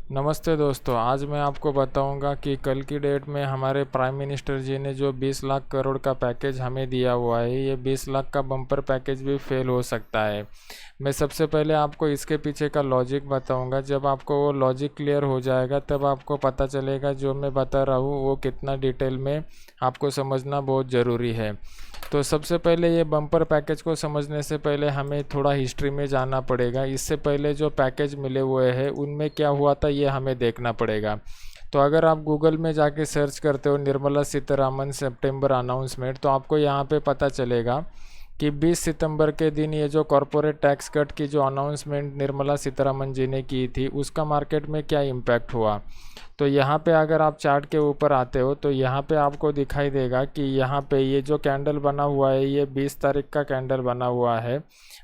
नमस्ते दोस्तों। आज मैं आपको बताऊंगा कि कल की डेट में हमारे प्राइम मिनिस्टर जी ने जो 20 लाख करोड़ का पैकेज हमें दिया हुआ है, ये 20 लाख का बम्पर पैकेज भी फेल हो सकता है। मैं सबसे पहले आपको इसके पीछे का लॉजिक बताऊंगा। जब आपको वो लॉजिक क्लियर हो जाएगा तब आपको पता चलेगा जो मैं बता रहा हूँ वो कितना डिटेल में आपको समझना बहुत ज़रूरी है। तो सबसे पहले ये बम्पर पैकेज को समझने से पहले हमें थोड़ा हिस्ट्री में जाना पड़ेगा। इससे पहले जो पैकेज मिले हुए हैं उनमें क्या हुआ था ये हमें देखना पड़ेगा। तो अगर आप गूगल में जाके सर्च करते हो निर्मला सीतारामन सितंबर अनाउंसमेंट, तो आपको यहाँ पे पता चलेगा कि 20 सितंबर के दिन ये जो कॉरपोरेट टैक्स कट की जो अनाउंसमेंट निर्मला सीतारामन जी ने की थी उसका मार्केट में क्या इम्पैक्ट हुआ। तो यहाँ पे अगर आप चार्ट के ऊपर आते हो तो यहाँ पे आपको दिखाई देगा कि यहाँ पे ये जो कैंडल बना हुआ है ये 20 तारीख का कैंडल बना हुआ है,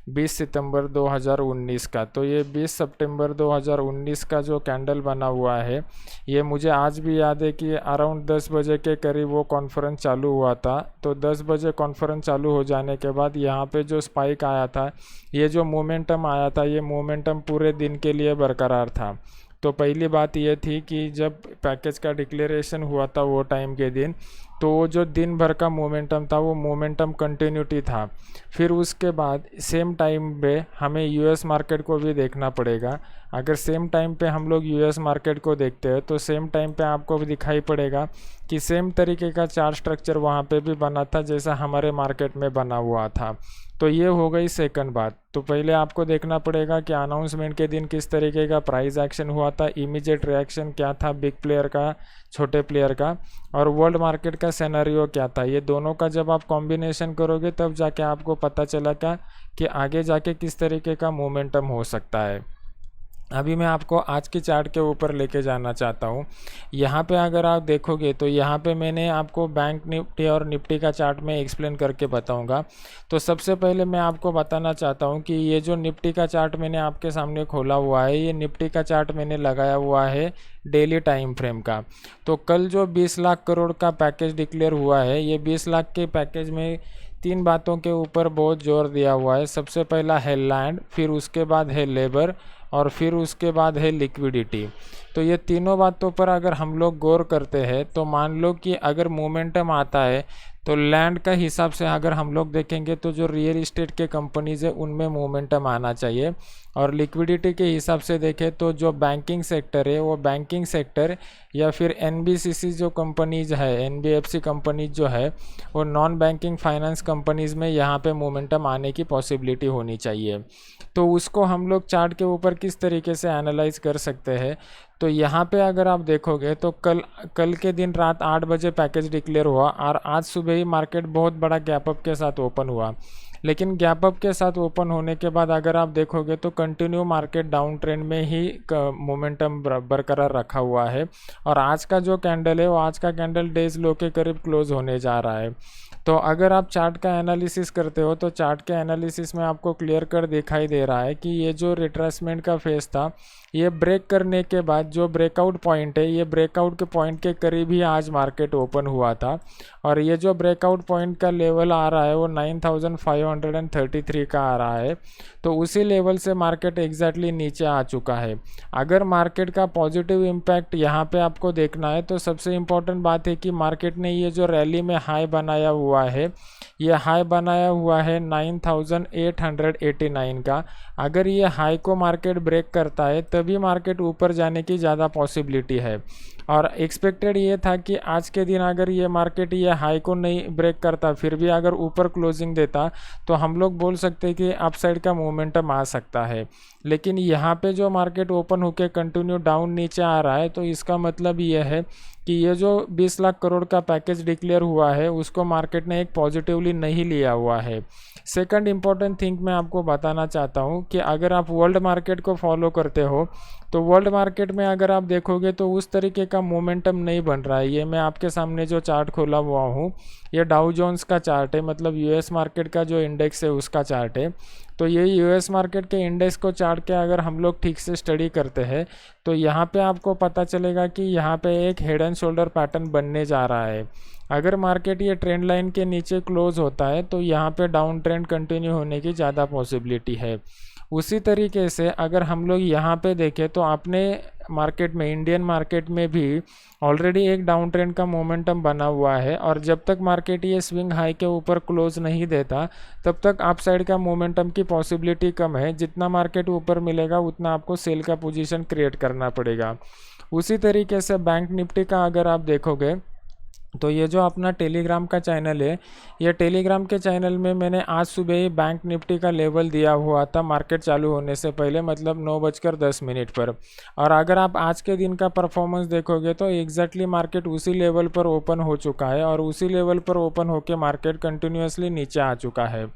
20 सितंबर 2019 का। तो ये 20 सितंबर 2019 का जो कैंडल बना हुआ है ये मुझे आज भी याद है कि अराउंड 10 बजे के करीब वो कॉन्फ्रेंस चालू हुआ था। तो 10 बजे कॉन्फ्रेंस चालू हो जाने के बाद यहाँ पे जो स्पाइक आया था, ये जो मोमेंटम आया था, ये मोमेंटम पूरे दिन के लिए बरकरार था। तो पहली बात ये थी कि जब पैकेज का डिक्लेरेशन हुआ था वो टाइम के दिन, तो वो जो दिन भर का मोमेंटम था वो मोमेंटम कंटिन्यूटी था। फिर उसके बाद सेम टाइम पे हमें यूएस मार्केट को भी देखना पड़ेगा। अगर सेम टाइम पे हम लोग यूएस मार्केट को देखते हैं तो सेम टाइम पे आपको भी दिखाई पड़ेगा कि सेम तरीके का चार्ट स्ट्रक्चर वहाँ पे भी बना था जैसा हमारे मार्केट में बना हुआ था। तो ये हो गई सेकंड बात। तो पहले आपको देखना पड़ेगा कि अनाउंसमेंट के दिन किस तरीके का प्राइस एक्शन हुआ था, इमीडिएट रिएक्शन क्या था बिग प्लेयर का, छोटे प्लेयर का, और वर्ल्ड मार्केट का सिनेरियो क्या था। ये दोनों का जब आप कॉम्बिनेशन करोगे तब जाके आपको पता चला क्या कि आगे जाके किस तरीके का मोमेंटम हो सकता है। अभी मैं आपको आज की चार्ट के ऊपर लेके जाना चाहता हूँ। यहाँ पे अगर आप देखोगे तो यहाँ पे मैंने आपको बैंक निफ्टी और निफ्टी का चार्ट में एक्सप्लेन करके बताऊँगा। तो सबसे पहले मैं आपको बताना चाहता हूँ कि ये जो निफ्टी का चार्ट मैंने आपके सामने खोला हुआ है, ये निफ्टी का चार्ट मैंने लगाया हुआ है डेली टाइम फ्रेम का। तो कल जो 20 लाख करोड़ का पैकेज डिक्लेयर हुआ है, ये 20 लाख के पैकेज में तीन बातों के ऊपर बहुत जोर दिया हुआ है। सबसे पहला है लैंड, फिर उसके बाद है लेबर, और फिर उसके बाद है लिक्विडिटी। तो ये तीनों बातों पर अगर हम लोग गौर करते हैं तो मान लो कि अगर मोमेंटम आता है तो लैंड का हिसाब से अगर हम लोग देखेंगे तो जो रियल इस्टेट के कंपनीज है उनमें मोमेंटम आना चाहिए। और लिक्विडिटी के हिसाब से देखें तो जो बैंकिंग सेक्टर है वो बैंकिंग सेक्टर या फिर एनबीसीसी जो कंपनीज है, एनबीएफसी कंपनीज जो है, वो नॉन बैंकिंग फाइनेंस कंपनीज में यहाँ पे मोमेंटम आने की पॉसिबिलिटी होनी चाहिए। तो उसको हम लोग चार्ट के ऊपर किस तरीके से एनालाइज कर सकते हैं। तो यहाँ पे अगर आप देखोगे तो कल के दिन रात 8 बजे पैकेज डिक्लेयर हुआ और आज सुबह ही मार्केट बहुत बड़ा गैप अप के साथ ओपन हुआ। लेकिन गैप अप के साथ ओपन होने के बाद अगर आप देखोगे तो कंटिन्यू मार्केट डाउन ट्रेंड में ही मोमेंटम बरकरार रखा हुआ है। और आज का जो कैंडल है वो आज का कैंडल डेज लो के करीब क्लोज होने जा रहा है। तो अगर आप चार्ट का एनालिसिस करते हो तो चार्ट के एनालिसिस में आपको क्लियर कर दिखाई दे रहा है कि ये जो रिट्रेसमेंट का फेज था, ये ब्रेक करने के बाद जो ब्रेकआउट पॉइंट है, ये ब्रेकआउट के पॉइंट के करीब ही आज मार्केट ओपन हुआ था। और ये जो ब्रेकआउट पॉइंट का लेवल आ रहा है वो 9533 का आ रहा है। तो उसी लेवल से मार्केट एग्जैक्टली नीचे आ चुका है। अगर मार्केट का पॉजिटिव इम्पैक्ट यहाँ पे आपको देखना है तो सबसे इम्पोर्टेंट बात है कि मार्केट ने ये जो रैली में हाई बनाया हुआ है, ये हाई बनाया हुआ है 9889 का। अगर ये हाई को मार्केट ब्रेक करता है तभी मार्केट ऊपर जाने की ज़्यादा पॉसिबिलिटी है। और एक्सपेक्टेड ये था कि आज के दिन अगर ये मार्केट ये हाई को नहीं ब्रेक करता फिर भी अगर ऊपर क्लोजिंग देता तो हम लोग बोल सकते हैं कि अपसाइड का मोमेंटम आ सकता है। लेकिन यहाँ पे जो मार्केट ओपन होके कंटिन्यू डाउन नीचे आ रहा है, तो इसका मतलब ये है कि ये जो 20 लाख करोड़ का पैकेज डिक्लेयर हुआ है उसको मार्केट ने एक पॉजिटिवली नहीं लिया हुआ है। सेकंड इम्पॉर्टेंट थिंग मैं आपको बताना चाहता हूँ कि अगर आप वर्ल्ड मार्केट को फॉलो करते हो तो वर्ल्ड मार्केट में अगर आप देखोगे तो उस तरीके का मोमेंटम नहीं बन रहा है। ये मैं आपके सामने जो चार्ट खोला हुआ हूँ ये डाउ जोन्स का चार्ट है, मतलब यूएस मार्केट का जो इंडेक्स है उसका चार्ट है। तो ये यूएस मार्केट के इंडेक्स को चार्ट के अगर हम लोग ठीक से स्टडी करते हैं तो यहाँ पे आपको पता चलेगा कि यहाँ पे एक हेड एंड शोल्डर पैटर्न बनने जा रहा है। अगर मार्केट ये ट्रेंड लाइन के नीचे क्लोज होता है तो यहाँ पे डाउन ट्रेंड कंटिन्यू होने की ज़्यादा पॉसिबिलिटी है। उसी तरीके से अगर हम लोग यहाँ पे देखें तो आपने मार्केट में, इंडियन मार्केट में भी ऑलरेडी एक डाउन ट्रेंड का मोमेंटम बना हुआ है, और जब तक मार्केट ये स्विंग हाई के ऊपर क्लोज नहीं देता तब तक अप साइड का मोमेंटम की पॉसिबिलिटी कम है। जितना मार्केट ऊपर मिलेगा उतना आपको सेल का पोजीशन क्रिएट करना पड़ेगा। उसी तरीके से बैंक निफ्टी का अगर आप देखोगे तो ये जो अपना टेलीग्राम का चैनल है, ये टेलीग्राम के चैनल में मैंने आज सुबह ही बैंक निफ्टी का लेवल दिया हुआ था मार्केट चालू होने से पहले, मतलब 9:10 पर। और अगर आप आज के दिन का परफॉर्मेंस देखोगे तो एग्जैक्टली मार्केट उसी लेवल पर ओपन हो चुका है, और उसी लेवल पर ओपन होकर मार्केट कंटिन्यूसली नीचे आ चुका है।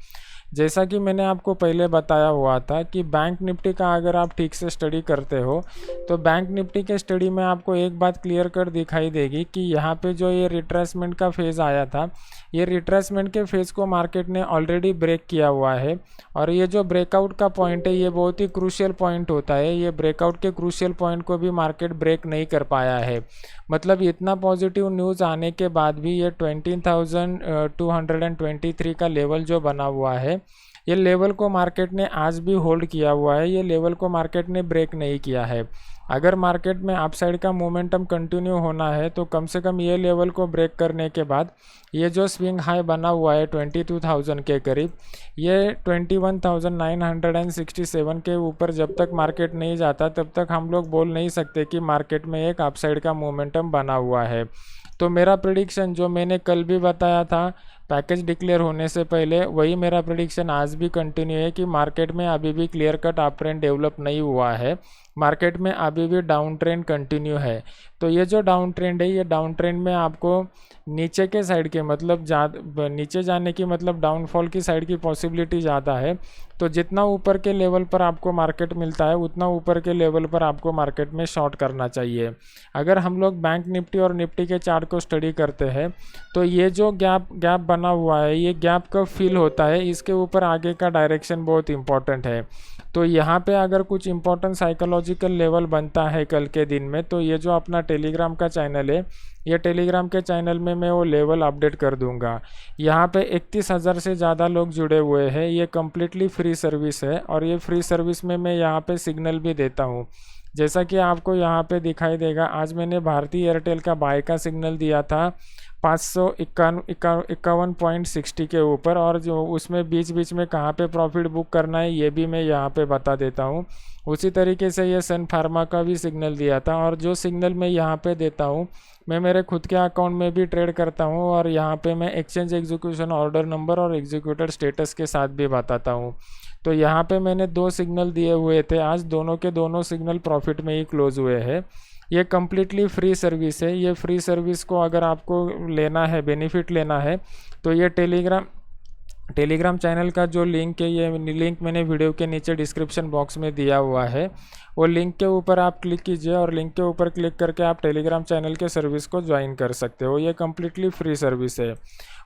जैसा कि मैंने आपको पहले बताया हुआ था कि बैंक निफ्टी का अगर आप ठीक से स्टडी करते हो तो बैंक निफ्टी के स्टडी में आपको एक बात क्लियर कर दिखाई देगी कि यहाँ पे जो ये रिट्रेसमेंट का फेज़ आया था, ये रिट्रेसमेंट के फेज़ को मार्केट ने ऑलरेडी ब्रेक किया हुआ है। और ये जो ब्रेकआउट का पॉइंट है ये बहुत ही क्रूशियल पॉइंट होता है। ये ब्रेकआउट के क्रूशियल पॉइंट को भी मार्केट ब्रेक नहीं कर पाया है। मतलब इतना पॉजिटिव न्यूज़ आने के बाद भी ये 20,223 का लेवल जो बना हुआ है, ये लेवल को मार्केट ने आज भी होल्ड किया हुआ है। ये लेवल को मार्केट ने ब्रेक नहीं किया है। अगर मार्केट में अपसाइड का मोमेंटम कंटिन्यू होना है तो कम से कम ये लेवल को ब्रेक करने के बाद ये जो स्विंग हाई बना हुआ है 22,000 के करीब, ये 21,967 के ऊपर जब तक मार्केट नहीं जाता तब तक हम लोग बोल नहीं सकते कि मार्केट में एक अपसाइड का मोमेंटम बना हुआ है। तो मेरा प्रेडिक्शन जो मैंने कल भी बताया था पैकेज डिक्लेयर होने से पहले, वही मेरा प्रेडिक्शन आज भी कंटिन्यू है कि मार्केट में अभी भी clear cut up trend develop नहीं हुआ है। मार्केट में अभी भी डाउन ट्रेंड कंटिन्यू है। तो ये जो डाउन ट्रेंड है, ये डाउन ट्रेंड में आपको नीचे के साइड के मतलब नीचे जाने की मतलब डाउनफॉल की साइड की पॉसिबिलिटी ज़्यादा है। तो जितना ऊपर के लेवल पर आपको मार्केट मिलता है उतना ऊपर के लेवल पर आपको मार्केट में शॉर्ट करना चाहिए। अगर हम लोग बैंक निफ्टी और निफ्टी के चार्ट को स्टडी करते हैं तो ये जो गैप बना हुआ है, ये गैप कब फिल होता है, इसके ऊपर आगे का डायरेक्शन बहुत इंपॉर्टेंट है। तो यहाँ पे अगर कुछ इंपॉर्टेंट साइकोलॉजिकल लेवल बनता है कल के दिन में, तो ये जो अपना टेलीग्राम का चैनल है, ये टेलीग्राम के चैनल में मैं वो लेवल अपडेट कर दूंगा। यहाँ पे 31,000 से ज़्यादा लोग जुड़े हुए हैं। ये कम्प्लीटली फ्री सर्विस है, और ये फ्री सर्विस में मैं यहाँ पे सिग्नल भी देता हूँ। जैसा कि आपको यहाँ पे दिखाई देगा, आज मैंने भारती एयरटेल का बाय का सिग्नल दिया था 551.60 के ऊपर, और जो उसमें बीच बीच में कहाँ पे प्रॉफिट बुक करना है ये भी मैं यहाँ पे बता देता हूँ। उसी तरीके से ये सन फार्मा का भी सिग्नल दिया था, और जो सिग्नल मैं यहाँ पे देता हूँ मैं मेरे खुद के अकाउंट में भी ट्रेड करता हूँ, और यहाँ पे मैं एक्सचेंज एग्जीक्यूशन ऑर्डर नंबर और एग्जीक्यूटर स्टेटस के साथ भी बताता हूँ। तो यहाँ पे मैंने 2 सिग्नल दिए हुए थे, आज दोनों के दोनों सिग्नल प्रॉफिट में ही क्लोज हुए हैं। ये कम्प्लीटली फ्री सर्विस है। ये फ्री सर्विस को अगर आपको लेना है, बेनिफिट लेना है, तो ये टेलीग्राम चैनल का जो लिंक है, ये लिंक मैंने वीडियो के नीचे डिस्क्रिप्शन बॉक्स में दिया हुआ है। वो लिंक के ऊपर आप क्लिक कीजिए, और लिंक के ऊपर क्लिक करके आप टेलीग्राम चैनल के सर्विस को ज्वाइन कर सकते हो। ये कम्प्लीटली फ्री सर्विस है।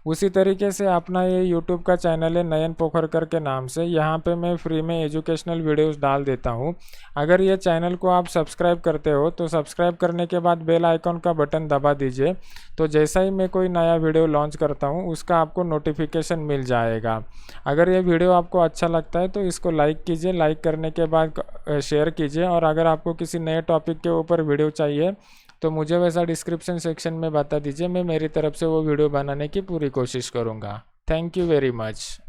उसी तरीके से अपना ये यूट्यूब का चैनल है नयन पोखरकर के नाम से, यहाँ पे मैं फ्री में एजुकेशनल वीडियोस डाल देता हूँ। अगर ये चैनल को आप सब्सक्राइब करते हो तो सब्सक्राइब करने के बाद बेल आइकॉन का बटन दबा दीजिए, तो जैसा ही मैं कोई नया वीडियो लॉन्च करता हूँ उसका आपको नोटिफिकेशन मिल जाएगा। अगर ये वीडियो आपको अच्छा लगता है तो इसको लाइक कीजिए, लाइक करने के बाद शेयर कीजिए, और अगर आपको किसी नए टॉपिक के ऊपर वीडियो चाहिए तो मुझे वैसा डिस्क्रिप्शन सेक्शन में बता दीजिए। मैं मेरी तरफ से वो वीडियो बनाने की पूरी कोशिश करूँगा। Thank you very much.